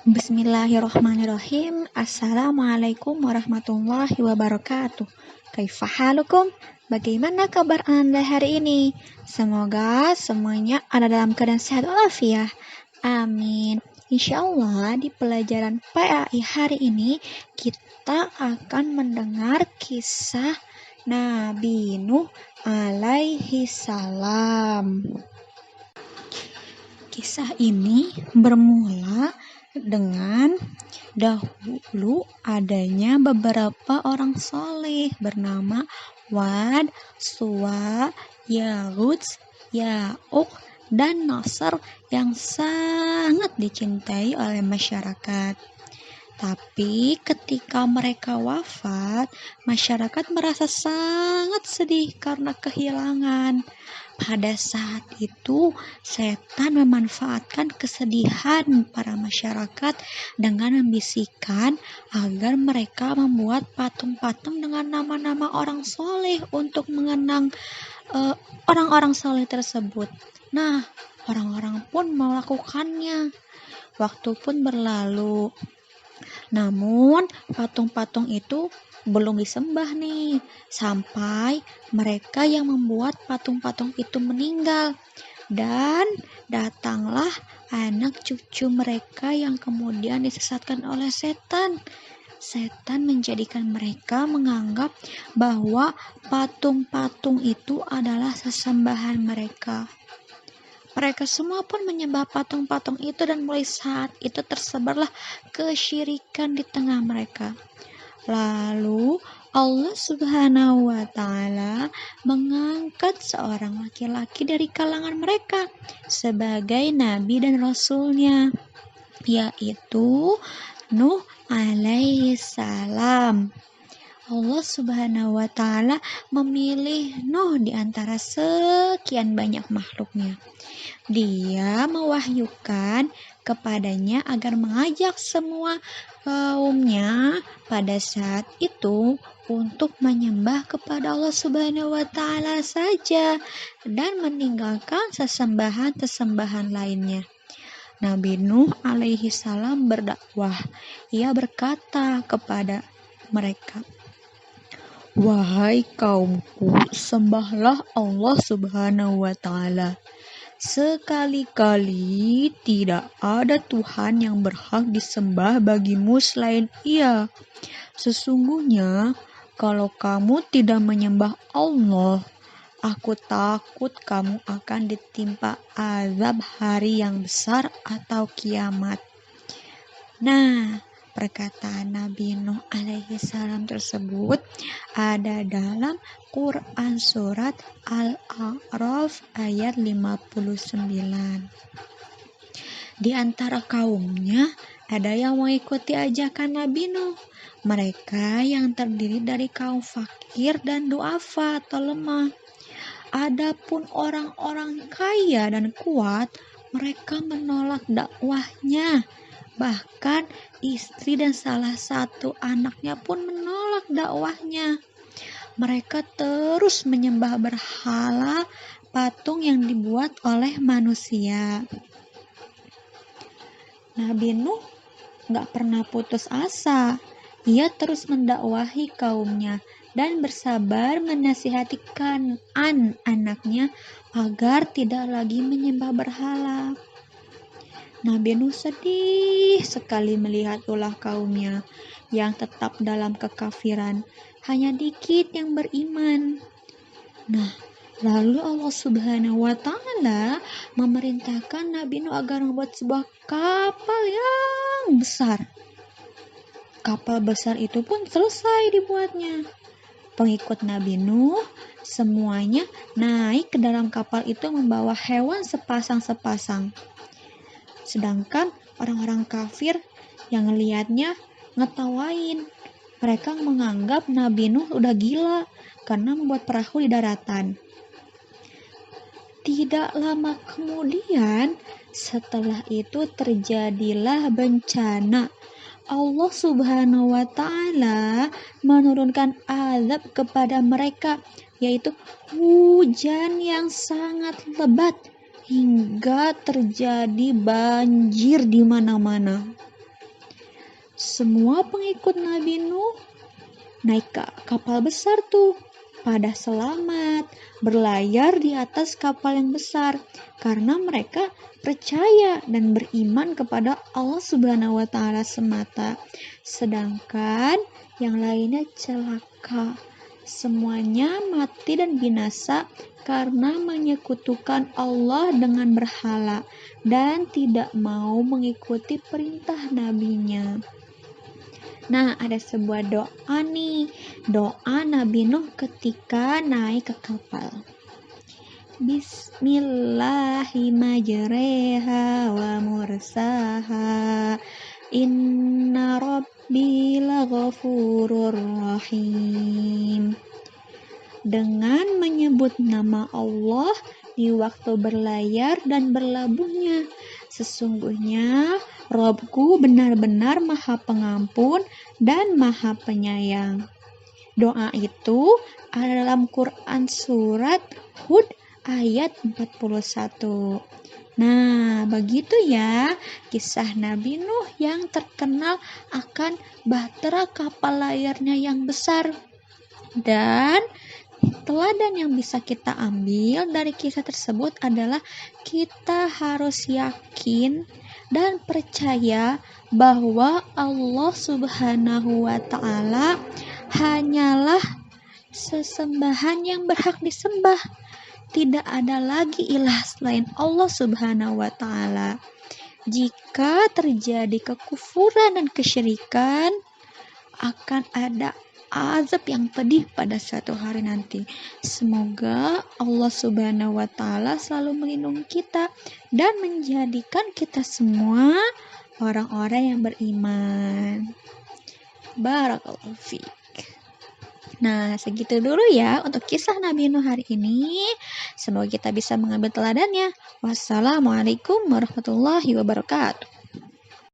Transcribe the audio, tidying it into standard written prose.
Bismillahirrahmanirrahim. Assalamualaikum warahmatullahi wabarakatuh. Kaifa halukum? Bagaimana kabar Anda hari ini? Semoga semuanya ada dalam keadaan sehat walafiat. Amin. Insya Allah di pelajaran PAI hari ini kita akan mendengar kisah Nabi Nuh alaihi salam. Kisah ini bermula dengan dahulu adanya beberapa orang soleh bernama Wad, Suwa, Yaguts, Ya'uq, dan Nasr yang sangat dicintai oleh masyarakat. Tapi ketika mereka wafat, masyarakat merasa sangat sedih karena kehilangan. Pada saat itu, setan memanfaatkan kesedihan para masyarakat dengan membisikkan agar mereka membuat patung-patung dengan nama-nama orang soleh untuk mengenang orang-orang soleh tersebut. Nah, orang-orang pun melakukannya. Waktu pun berlalu. Namun, patung-patung itu belum disembah nih, sampai mereka yang membuat patung-patung itu meninggal. Dan datanglah anak cucu mereka yang kemudian disesatkan oleh setan. Setan menjadikan mereka menganggap bahwa patung-patung itu adalah sesembahan mereka. Mereka semua pun menyembah patung-patung itu dan mulai saat itu tersebarlah kesyirikan di tengah mereka. Lalu Allah Subhanahu wa Ta'ala mengangkat seorang laki-laki dari kalangan mereka sebagai nabi dan rasulnya, yaitu Nuh alaihi salam. Allah Subhanahu wa Ta'ala memilih Nuh di antara sekian banyak makhluknya. Dia mewahyukan kepadanya agar mengajak semua kaumnya pada saat itu untuk menyembah kepada Allah Subhanahu wa Ta'ala saja dan meninggalkan sesembahan-sesembahan lainnya. Nabi Nuh alaihi salam berdakwah. Ia berkata kepada mereka, "Wahai kaumku, sembahlah Allah Subhanahu wa Ta'ala. Sekali-kali tidak ada Tuhan yang berhak disembah bagimu selain Ia. Sesungguhnya, kalau kamu tidak menyembah Allah, aku takut kamu akan ditimpa azab hari yang besar atau kiamat." Nah, perkataan Nabi Nuh alaihi salam tersebut ada dalam Quran surat Al-A'raf ayat 59. Di antara kaumnya ada yang mengikuti ajakan Nabi Nuh. Mereka yang terdiri dari kaum fakir dan duafa atau lemah. Adapun orang-orang kaya dan kuat, mereka menolak dakwahnya. Bahkan istri dan salah satu anaknya pun menolak dakwahnya. Mereka terus menyembah berhala patung yang dibuat oleh manusia. Nabi Nuh gak pernah putus asa. Ia terus mendakwahi kaumnya dan bersabar menasihati Kan'an anaknya agar tidak lagi menyembah berhala. Nabi Nuh sedih sekali melihat ulah kaumnya yang tetap dalam kekafiran, hanya dikit yang beriman. Nah, lalu Allah Subhanahu wa Ta'ala memerintahkan Nabi Nuh agar membuat sebuah kapal yang besar. Kapal besar itu pun selesai dibuatnya. Pengikut Nabi Nuh semuanya naik ke dalam kapal itu membawa hewan sepasang-sepasang. Sedangkan orang-orang kafir yang ngelihatnya ngetawain. Mereka menganggap Nabi Nuh udah gila karena membuat perahu di daratan. Tidak lama kemudian, setelah itu terjadilah bencana. Allah Subhanahu wa Ta'ala menurunkan azab kepada mereka, yaitu hujan yang sangat lebat hingga terjadi banjir di mana-mana. Semua pengikut Nabi Nuh naik ke kapal besar tuh, pada selamat berlayar di atas kapal yang besar karena mereka percaya dan beriman kepada Allah Subhanahu wa taala semata. Sedangkan yang lainnya celaka. Semuanya mati dan binasa karena menyekutukan Allah dengan berhala dan tidak mau mengikuti perintah nabinya. Nah, ada sebuah doa nih. Doa Nabi Nuh ketika naik ke kapal. Bismillahirrahmanirrahim wa mursaha. Inna rabbi laghafurur rahim. Dengan menyebut nama Allah di waktu berlayar dan berlabuhnya. Sesungguhnya Robku benar-benar Maha Pengampun dan Maha Penyayang. Doa itu ada dalam Quran surat Hud ayat 41. Nah, begitu ya kisah Nabi Nuh yang terkenal akan bahtera kapal layarnya yang besar. Dan teladan yang bisa kita ambil dari kisah tersebut adalah kita harus yakin dan percaya bahwa Allah Subhanahu wa taala hanyalah sesembahan yang berhak disembah. Tidak ada lagi ilah selain Allah Subhanahu wa taala. Jika terjadi kekufuran dan kesyirikan, akan ada azab yang pedih pada suatu hari nanti. Semoga Allah Subhanahu wa taala selalu melindungi kita dan menjadikan kita semua orang-orang yang beriman. Barakallahu fiik. Nah, segitu dulu ya untuk kisah Nabi Nuh hari ini. Semoga kita bisa mengambil teladannya. Wassalamualaikum warahmatullahi wabarakatuh.